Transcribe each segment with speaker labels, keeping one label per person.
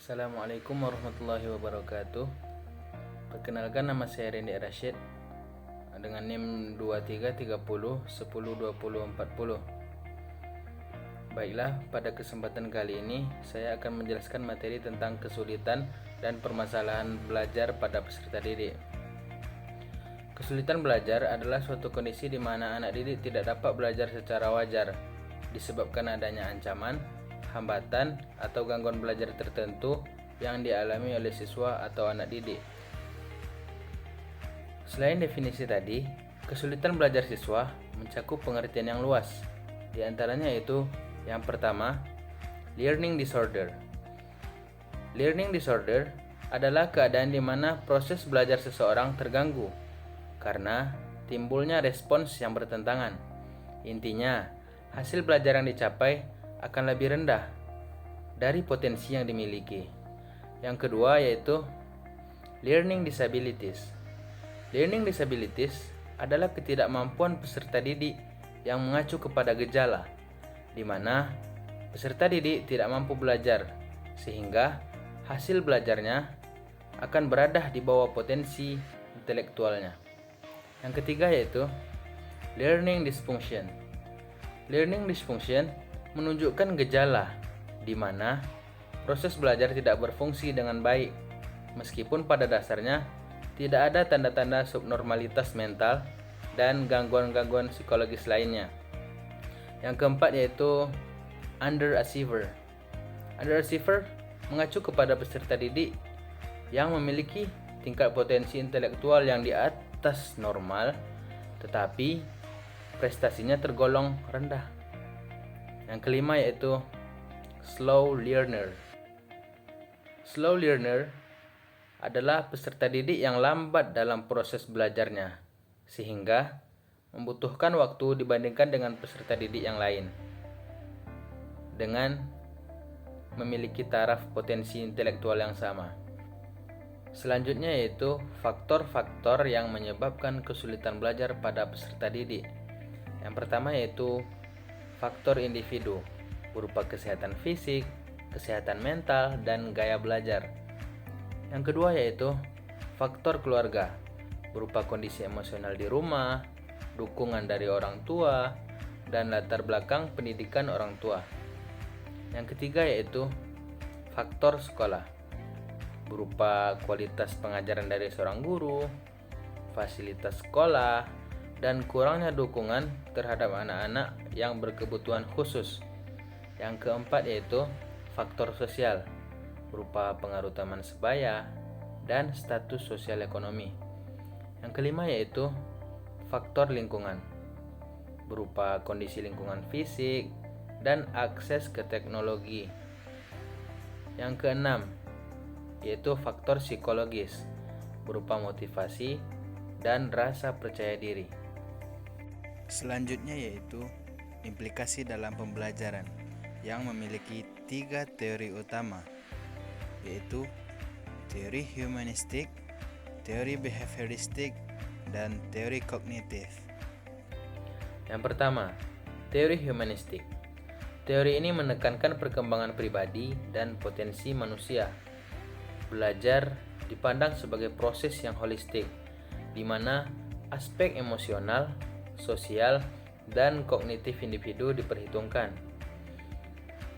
Speaker 1: Assalamualaikum warahmatullahi wabarakatuh. Perkenalkan, nama saya Randy Rashid dengan NIM 2330102040. Baiklah, pada kesempatan kali ini saya akan menjelaskan materi tentang kesulitan dan permasalahan belajar pada peserta didik. Kesulitan belajar adalah suatu kondisi di mana anak didik tidak dapat belajar secara wajar disebabkan adanya ancaman, hambatan, atau gangguan belajar tertentu yang dialami oleh siswa atau anak didik. Selain definisi tadi, kesulitan belajar siswa mencakup pengertian yang luas. Di antaranya yaitu yang pertama, learning disorder. Learning disorder adalah keadaan di mana proses belajar seseorang terganggu karena timbulnya respons yang bertentangan. Intinya, hasil belajar yang dicapai akan lebih rendah dari potensi yang dimiliki. Yang kedua yaitu learning disabilities. Learning disabilities adalah ketidakmampuan peserta didik yang mengacu kepada gejala, di mana peserta didik tidak mampu belajar, sehingga hasil belajarnya akan berada di bawah potensi intelektualnya. Yang ketiga yaitu learning dysfunction. Learning dysfunction menunjukkan gejala di mana proses belajar tidak berfungsi dengan baik, meskipun pada dasarnya tidak ada tanda-tanda subnormalitas mental dan gangguan-gangguan psikologis lainnya. Yang keempat yaitu underachiever. Underachiever mengacu kepada peserta didik yang memiliki tingkat potensi intelektual yang di atas normal, tetapi prestasinya tergolong rendah. Yang kelima yaitu slow learner. Slow learner adalah peserta didik yang lambat dalam proses belajarnya, sehingga membutuhkan waktu dibandingkan dengan peserta didik yang lain dengan memiliki taraf potensi intelektual yang sama. Selanjutnya yaitu faktor-faktor yang menyebabkan kesulitan belajar pada peserta didik. Yang pertama yaitu faktor individu berupa kesehatan fisik, kesehatan mental, dan gaya belajar. Yang kedua yaitu faktor keluarga berupa kondisi emosional di rumah, dukungan dari orang tua, dan latar belakang pendidikan orang tua. Yang ketiga yaitu faktor sekolah berupa kualitas pengajaran dari seorang guru, fasilitas sekolah, dan kurangnya dukungan terhadap anak-anak yang berkebutuhan khusus. Yang keempat yaitu faktor sosial berupa pengaruh teman sebaya dan status sosial ekonomi. Yang kelima yaitu faktor lingkungan berupa kondisi lingkungan fisik dan akses ke teknologi. Yang keenam yaitu faktor psikologis berupa motivasi dan rasa percaya diri. Selanjutnya yaitu implikasi dalam pembelajaran yang memiliki 3 teori utama, yaitu teori humanistik, teori behavioristik, dan teori kognitif. Yang pertama, teori humanistik. Teori ini menekankan perkembangan pribadi dan potensi manusia. Belajar dipandang sebagai proses yang holistik, di mana aspek emosional, sosial, dan kognitif individu diperhitungkan.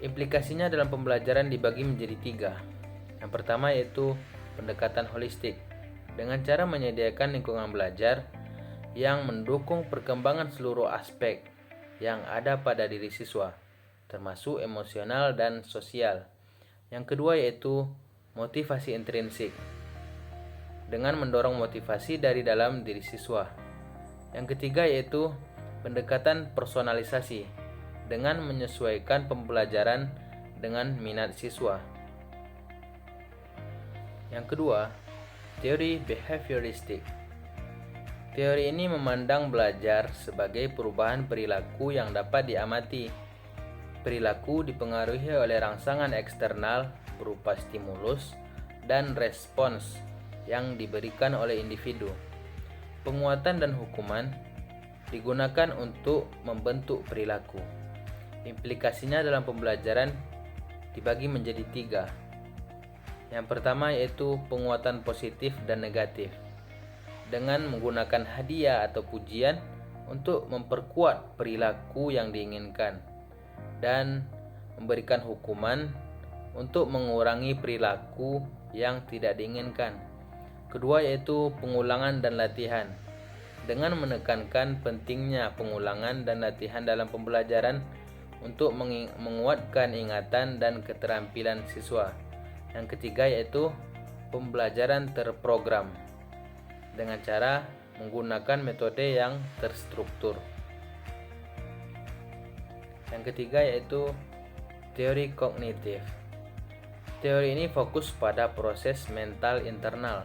Speaker 1: Implikasinya dalam pembelajaran dibagi menjadi 3. Yang pertama yaitu pendekatan holistik, dengan cara menyediakan lingkungan belajar yang mendukung perkembangan seluruh aspek yang ada pada diri siswa, termasuk emosional dan sosial. Yang kedua yaitu motivasi intrinsik, dengan mendorong motivasi dari dalam diri siswa. Yang ketiga yaitu pendekatan personalisasi, dengan menyesuaikan pembelajaran dengan minat siswa. Yang kedua, teori behavioristik. Teori ini memandang belajar sebagai perubahan perilaku yang dapat diamati. Perilaku dipengaruhi oleh rangsangan eksternal berupa stimulus dan respons yang diberikan oleh individu. Penguatan dan hukuman digunakan untuk membentuk perilaku. Implikasinya dalam pembelajaran dibagi menjadi 3. Yang pertama yaitu penguatan positif dan negatif. Dengan menggunakan hadiah atau pujian untuk memperkuat perilaku yang diinginkan dan memberikan hukuman untuk mengurangi perilaku yang tidak diinginkan. Kedua yaitu pengulangan dan latihan. Dengan menekankan pentingnya pengulangan dan latihan dalam pembelajaran untuk menguatkan ingatan dan keterampilan siswa. Yang ketiga yaitu pembelajaran terprogram dengan cara menggunakan metode yang terstruktur. Yang ketiga yaitu teori kognitif. Teori ini fokus pada proses mental internal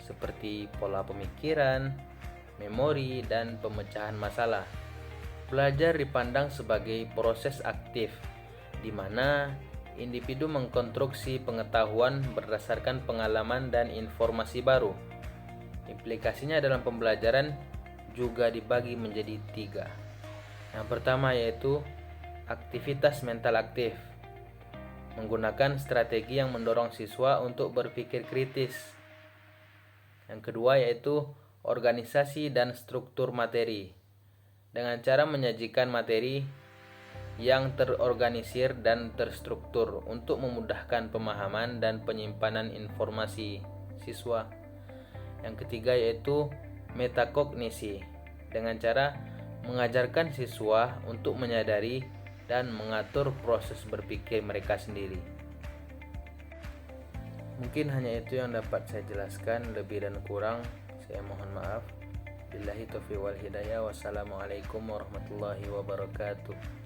Speaker 1: seperti pola pemikiran, memori, dan pemecahan masalah. Belajar dipandang sebagai proses aktif di mana individu mengkonstruksi pengetahuan berdasarkan pengalaman dan informasi baru. Implikasinya dalam pembelajaran juga dibagi menjadi 3. Yang pertama yaitu aktivitas mental aktif, menggunakan strategi yang mendorong siswa untuk berpikir kritis. Yang kedua yaitu organisasi dan struktur materi, dengan cara menyajikan materi yang terorganisir dan terstruktur untuk memudahkan pemahaman dan penyimpanan informasi siswa. Yang ketiga yaitu metakognisi, dengan cara mengajarkan siswa untuk menyadari dan mengatur proses berpikir mereka sendiri. Mungkin hanya itu yang dapat saya jelaskan, lebih dan kurang saya mohon maaf. Billahi taufiq wal hidayah. Wassalamualaikum warahmatullahi wabarakatuh.